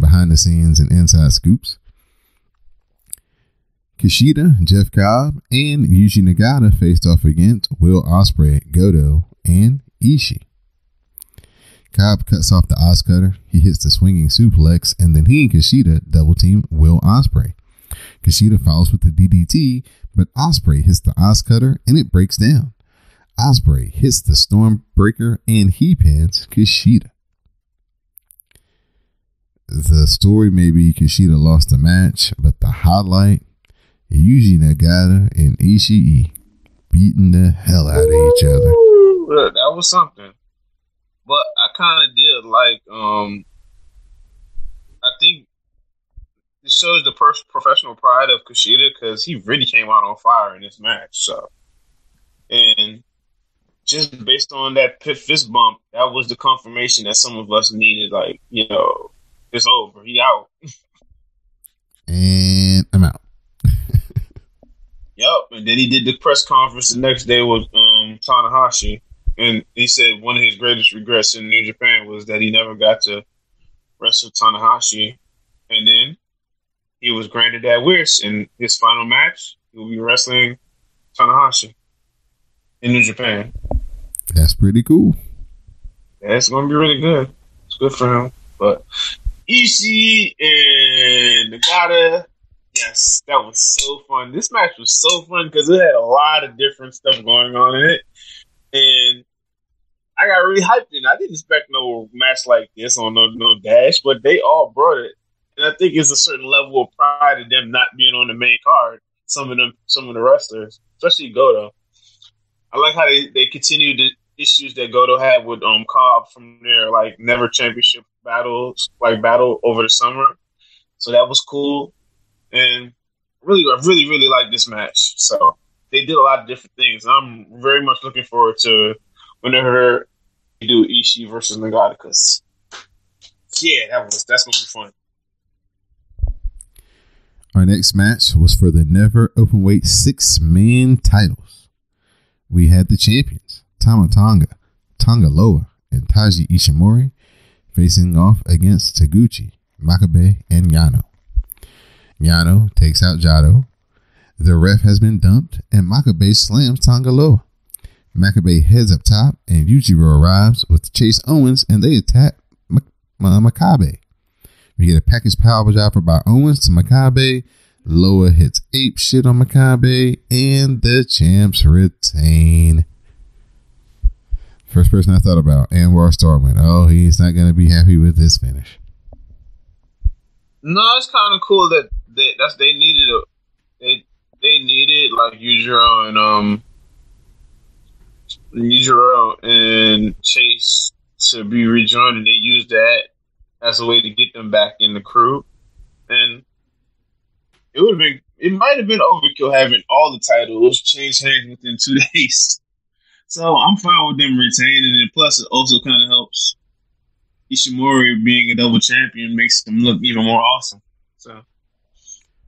behind the scenes and inside scoops. Kushida, Jeff Cobb, and Yuji Nagata faced off against Will Ospreay, Goto, and Ishii. Cobb cuts off the Oscutter. He hits the swinging suplex, and then he and Kushida double team Will Ospreay. Kushida follows with the DDT, but Ospreay hits the Oscutter, and it breaks down. Ospreay hits the Stormbreaker, and he pins Kushida. The story may be Kushida lost the match, but the highlight, Yuji Nagata and Ishii beating the hell out of each other. That was something. But I kind of did like, I think it shows the professional pride of Kushida because he really came out on fire in this match. So, and just based on that fist bump, that was the confirmation that some of us needed. Like, it's over. He out. And I'm out. Yep. And then he did the press conference the next day with Tanahashi. And he said one of his greatest regrets in New Japan was that he never got to wrestle Tanahashi. And then he was granted that wish. In his final match, he will be wrestling Tanahashi in New Japan. That's pretty cool. Yeah, it's going to be really good. It's good for him. But Ishii and Nagata, yes, that was so fun. This match was so fun because it had a lot of different stuff going on in it. And I got really hyped in. I didn't expect no match like this on no dash, but they all brought it. And I think it's a certain level of pride in them not being on the main card. Some of the wrestlers, especially Goto. I like how they continued the issues that Goto had with Cobb from their like never championship battle over the summer. So that was cool. And I really like this match. So they did a lot of different things. I'm very much looking forward to whenever they do Ishii versus Nagata because, yeah, that's going to be fun. Our next match was for the never openweight 6-man titles. We had the champions, Tama Tonga, Tonga Loa, and Taiji Ishimori facing off against Taguchi, Makabe, and Yano. Yano takes out Jado. The ref has been dumped, and Makabe slams Tonga Loa. Makabe heads up top, and Yujiro arrives with Chase Owens, and they attack Makabe. We get a package power driver by Owens to Makabe. Loa hits ape shit on Makabe, and the champs retain. First person I thought about, Anwar Starman. Oh, he's not going to be happy with this finish. No, it's kind of cool that they needed like Yujiro and Chase to be rejoined, and they used that as a way to get them back in the crew. And it might have been overkill having all the titles change hands within 2 days. So I'm fine with them retaining it. Plus, it also kind of helps Ishimori being a double champion makes them look even more awesome. So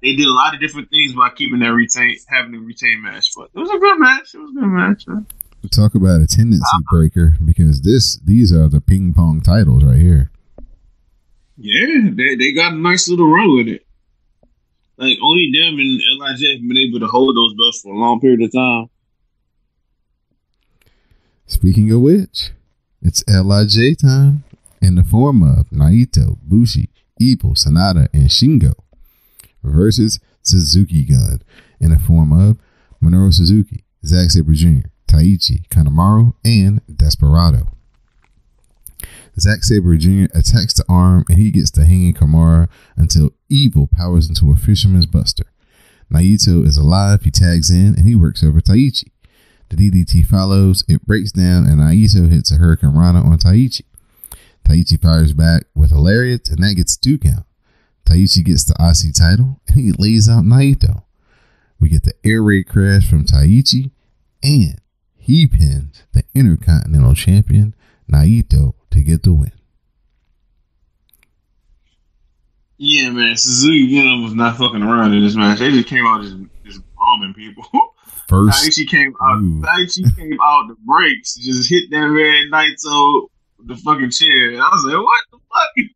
they did a lot of different things by keeping that having a retain match. But it was a good match. Man. We'll talk about a tendency breaker because these are the ping pong titles right here. Yeah, they got a nice little run with it. Like only them and LIJ have been able to hold those belts for a long period of time. Speaking of which, it's LIJ time in the form of Naito, Bushi, Evil, Sanada, and Shingo versus Suzuki Gun in the form of Minoru Suzuki, Zack Sabre Jr., Taichi, Kanemaru, and Desperado. Zack Sabre Jr. attacks the arm and he gets the hanging Kimura until Evil powers into a fisherman's buster. Naito is alive, he tags in and he works over Taichi. The DDT follows, it breaks down and Naito hits a Hurricane Rana on Taichi. Taichi fires back with a lariat and that gets 2 count. Taichi gets the IC title and he lays out Naito. We get the air raid crash from Taichi and he pins the Intercontinental Champion Naito to get the win. Yeah, man, Suzuki was not fucking around in this match. They just came out just bombing people. Taichi came out the breaks, just hit that man Naito with the fucking chair. I was like, what the fuck?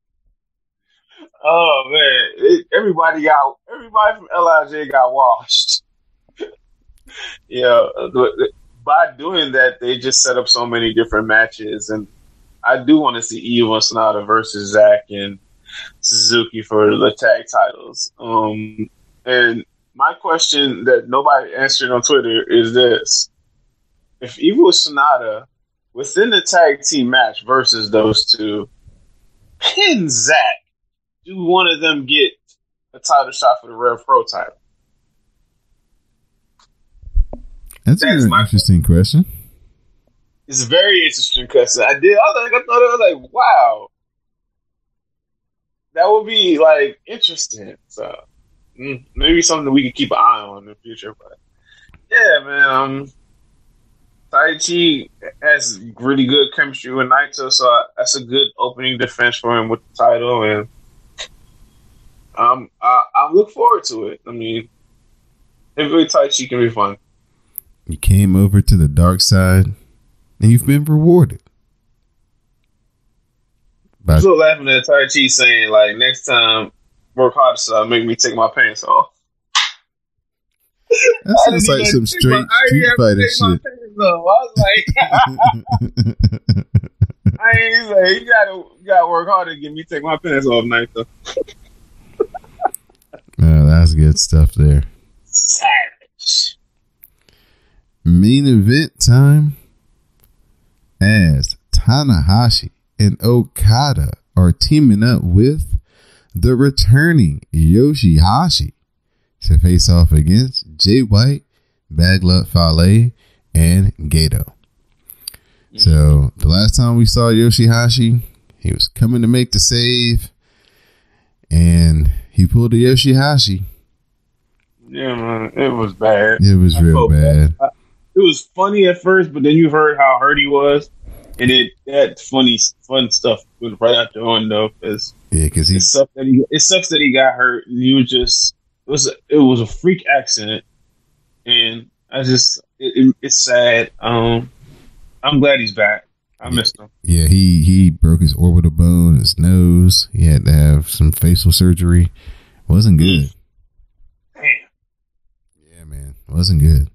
Oh man, everybody from LIJ got washed. Yeah, by doing that, they just set up so many different matches, and I do want to see Evil and Sonata versus Zack and Suzuki for the tag titles. And my question that nobody answered on Twitter is this: if Evil and Sonata within the tag team match versus those two pin Zack, do one of them get a title shot for the Rev Pro title? That's an interesting question. It's a very interesting question. I thought it was like, wow, that would be like interesting. So maybe something we could keep an eye on in the future. But yeah, man, Taichi has really good chemistry with Naito, so that's a good opening defense for him with the title, and I look forward to it. I mean, every Taichi can be fun. You came over to the dark side, and you've been rewarded. I'm still laughing at Taichi saying, like, next time, work hard, so make me take my pants off. That sounds like some straight Street Fighter shit. I was like, he's like, you gotta work hard to get me take my pants off, Naito. Oh, that's good stuff there. Savage. Main event time, as Tanahashi and Okada are teaming up with the returning Yoshihashi to face off against Jay White, Bad Luck Fale, and Gato. So the last time we saw Yoshihashi, he was coming to make the save, and he pulled the Yoshihashi. Yeah, man, it was bad. It was real bad. It was funny at first, but then you heard how hurt he was, and that fun stuff was right out the window. Because it sucks that he got hurt. And you just it was a freak accident, and it's sad. I'm glad he's back. I missed him. Yeah, he broke his orbital bone, his nose. He had to have some facial surgery. Wasn't good. Damn. Yeah, man, wasn't good.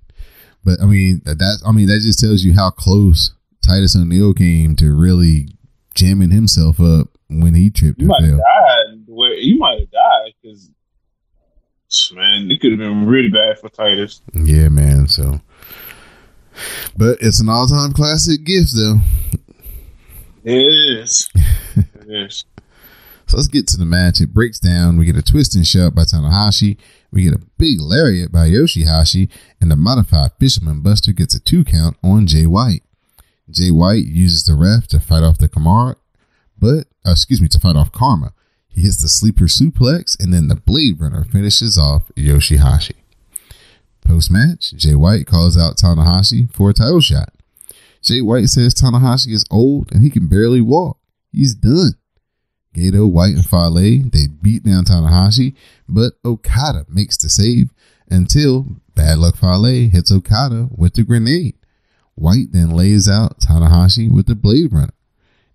But I mean that just tells you how close Titus O'Neil came to really jamming himself up when he tripped and fell. You might have died because, man, it could have been really bad for Titus. Yeah, man. So, but it's an all-time classic gift, though. It is. It is. So let's get to the match. It breaks down. We get a twist and shove by Tanahashi. We get a big lariat by Yoshihashi, and the modified Fisherman Buster gets a 2 count on Jay White. Jay White uses the ref to fight off the Karma. He hits the sleeper suplex, and then the Blade Runner finishes off Yoshihashi. Post-match, Jay White calls out Tanahashi for a title shot. Jay White says Tanahashi is old and he can barely walk. He's done. Gato, White, and Fale, they beat down Tanahashi, but Okada makes the save until Bad Luck Fale hits Okada with the grenade. White then lays out Tanahashi with the Blade Runner.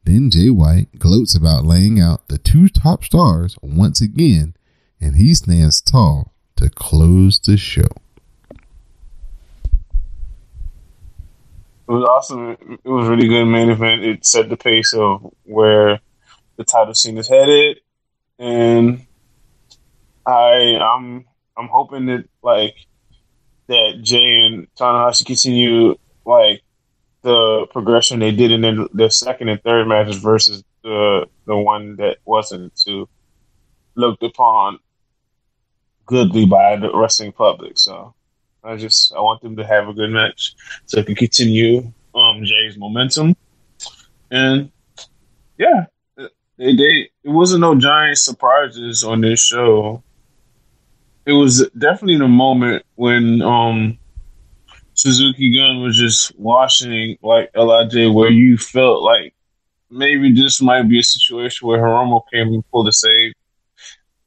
Then Jay White gloats about laying out the 2 top stars once again, and he stands tall to close the show. It was awesome. It was a really good main event. It set the pace of where the title scene is headed, and I'm hoping that that Jay and Tanahashi continue like the progression they did in the second and third matches versus the one that wasn't to looked upon goodly by the wrestling public. So I want them to have a good match so it can continue Jay's momentum. And yeah, it wasn't no giant surprises on this show. It was definitely the moment when Suzuki Gun was just washing like LIJ, where you felt like maybe this might be a situation where Hiromu came and pulled a save.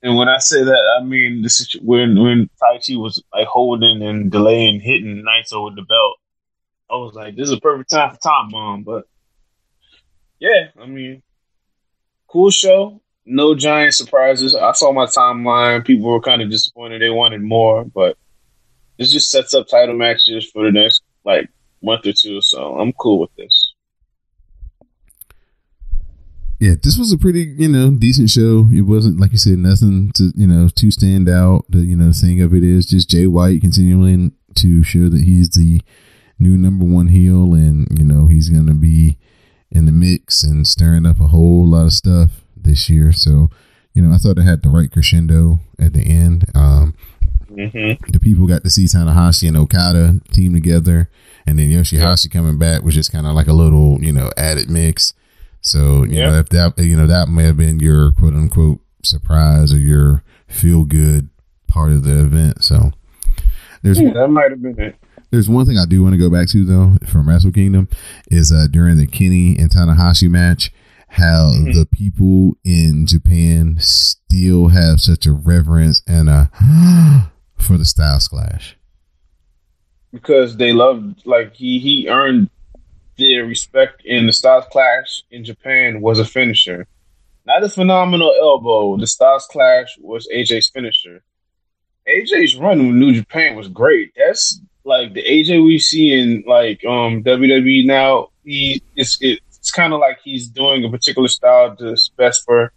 And when I say that, I mean when Taichi was like holding and delaying, hitting Naito with the belt. I was like, this is a perfect time for Time Bomb. But yeah, I mean, cool show. No giant surprises. I saw my timeline. People were kind of disappointed. They wanted more, but this just sets up title matches for the next like month or two. So I'm cool with this. Yeah, this was a pretty, decent show. It wasn't, like you said, nothing to stand out. The thing of it is just Jay White continuing to show that he's the new number one heel, and, he's going to be in the mix and stirring up a whole lot of stuff this year. So, I thought it had the right crescendo at the end. The people got to see Tanahashi and Okada team together, and then Yoshihashi coming back was just kind of like a little, added mix. So, if that, that may have been your quote unquote surprise or your feel good part of the event. So that might have been it. There's one thing I do want to go back to though from Wrestle Kingdom is during the Kenny and Tanahashi match, how the people in Japan still have such a reverence and for the Styles Clash. Because they loved, like he earned their respect in the Styles Clash in Japan was a finisher. Not a phenomenal elbow. The Styles Clash was AJ's finisher. AJ's run with New Japan was great. That's like the AJ we see in like WWE now. It's kind of like he's doing a particular style that's best for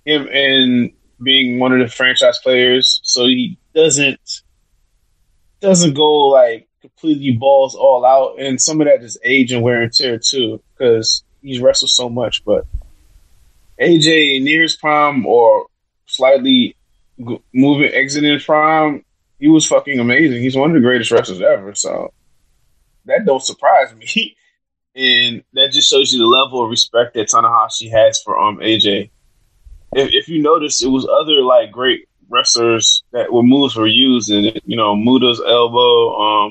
him and being one of the franchise players. So he doesn't go like completely balls all out, and some of that is age and wear and tear too, because he's wrestled so much. But AJ near his prime or slightly exiting prime, he was fucking amazing. He's one of the greatest wrestlers ever, so that don't surprise me. And that just shows you the level of respect that Tanahashi has for AJ. If you notice, it was other like great wrestlers that were moves were used in it. Muta's elbow,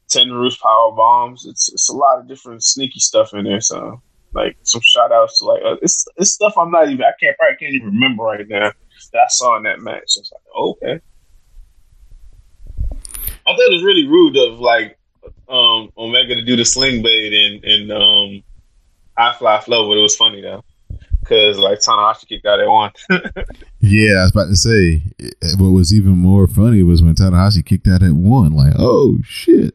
Tenryu's power bombs. It's a lot of different sneaky stuff in there. So like some shout outs to like it's stuff I probably can't even remember right now that I saw in that match. So it's like, okay. I thought it was really rude of like Omega to do the sling blade and high fly flow, but it was funny though. Because like Tanahashi kicked out at one. Yeah, I was about to say, what was even more funny was when Tanahashi kicked out at one. Like, oh shit!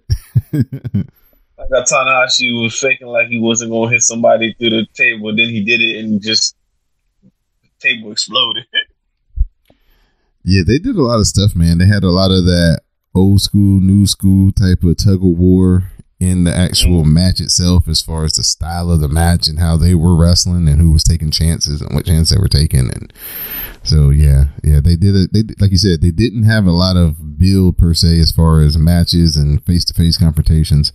I thought Tanahashi was faking like he wasn't going to hit somebody through the table. Then he did it, and just the table exploded. Yeah, they did a lot of stuff, man. They had a lot of that old school, new school type of tug of war in the actual match itself, as far as the style of the match and how they were wrestling and who was taking chances and what chance they were taking. And so, yeah, they did it. They, like you said, they didn't have a lot of build per se as far as matches and face-to-face confrontations.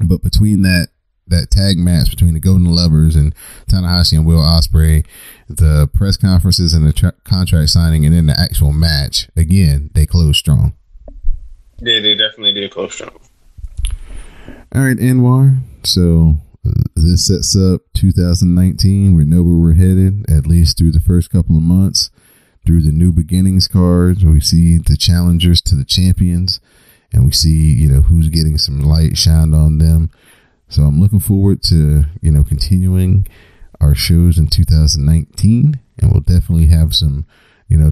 But between that tag match between the Golden Lovers and Tanahashi and Will Ospreay, the press conferences and the contract signing, and then the actual match, again, they closed strong. Yeah, they definitely did close strong. All right, Anwar. So this sets up 2019. We know where we're headed, at least through the first couple of months. Through the New Beginnings cards, we see the challengers to the champions, and we see, who's getting some light shined on them. So I'm looking forward to, continuing our shows in 2019, and we'll definitely have some,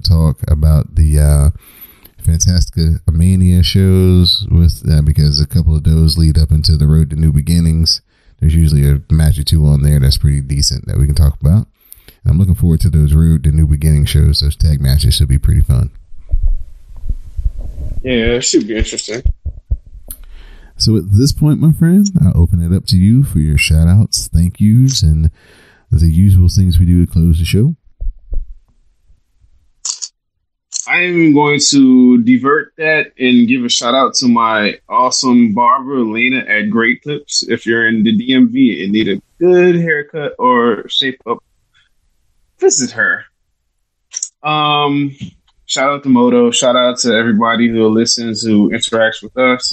talk about the Fantastica Mania shows with that, because a couple of those lead up into the Road to New Beginnings. There's usually a match or two on there that's pretty decent that we can talk about. And I'm looking forward to those Road to New Beginning shows. Those tag matches should be pretty fun. Yeah, it should be interesting. So at this point, my friend, I'll open it up to you for your shout outs, thank yous, and the usual things we do to close the show. I am going to divert that and give a shout out to my awesome barber, Elena at Great Clips. If you're in the DMV and need a good haircut or shape up, visit her. Shout out to Moto. Shout out to everybody who listens, who interacts with us.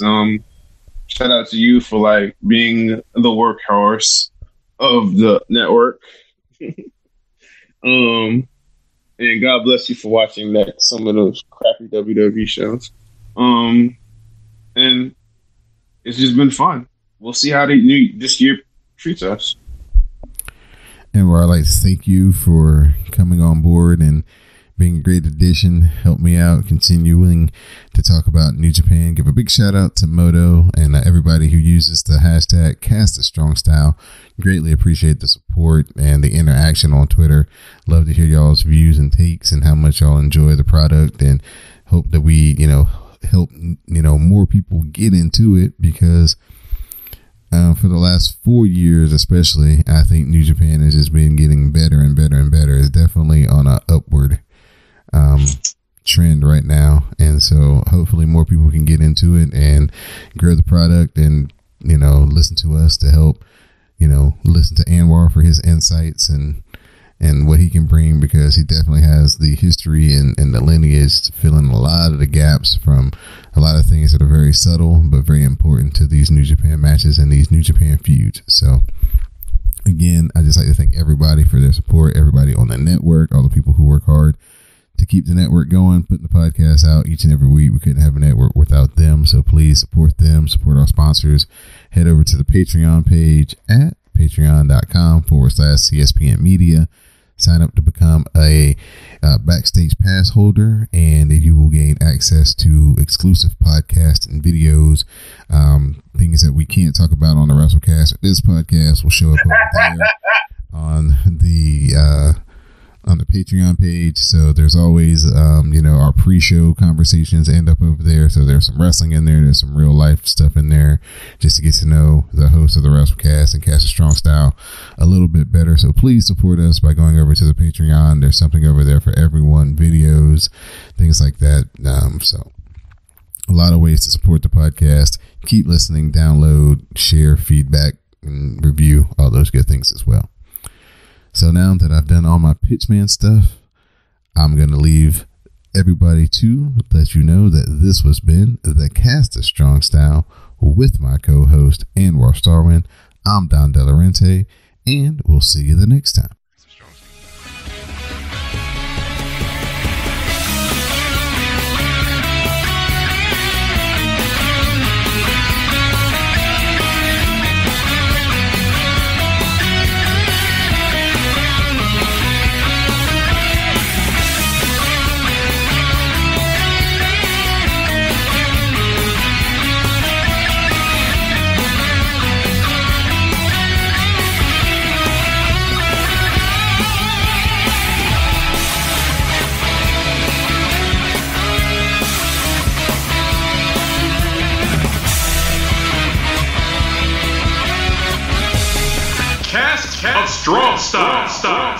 Shout out to you for like being the workhorse of the network. And God bless you for watching some of those crappy WWE shows. And it's just been fun. We'll see how this year treats us. And where I'd like to thank you for coming on board and being a great addition. Help me out continuing to talk about New Japan. Give a big shout out to Moto and everybody who uses the hashtag #CastAStrongStyle. Greatly appreciate the support and the interaction on Twitter. Love to hear y'all's views and takes and how much y'all enjoy the product, and hope that we, help, more people get into it, because for the last 4 years, especially, I think New Japan has just been getting better and better and better. It's definitely on an upward trend right now, and so hopefully more people can get into it and grow the product, and listen to us to help listen to Anwar for his insights and what he can bring, because he definitely has the history and the lineage to fill in a lot of the gaps from a lot of things that are very subtle but very important to these New Japan matches and these New Japan feuds. So again, I just like to thank everybody for their support, everybody on the network, all the people who work hard to keep the network going, putting the podcast out each and every week. We couldn't have a network without them, so please support them, support our sponsors. Head over to the Patreon page at patreon.com/CSPN Media. Sign up to become a backstage pass holder, and you will gain access to exclusive podcasts and videos, things that we can't talk about on the WrestleCast. This podcast will show up over there on the Patreon page. So there's always, our pre-show conversations end up over there. So there's some wrestling in there. There's some real life stuff in there, just to get to know the host of the WrestleCast and Cast a Strong Style a little bit better. So please support us by going over to the Patreon. There's something over there for everyone, videos, things like that. So a lot of ways to support the podcast. Keep listening, download, share, feedback, and review, all those good things as well. So now that I've done all my pitchman stuff, I'm going to leave everybody to let you know that this has been the Cast a Strong Style with my co-host Anwar Starwin. I'm Don Delarente, and we'll see you the next time. Cast of Strong Style.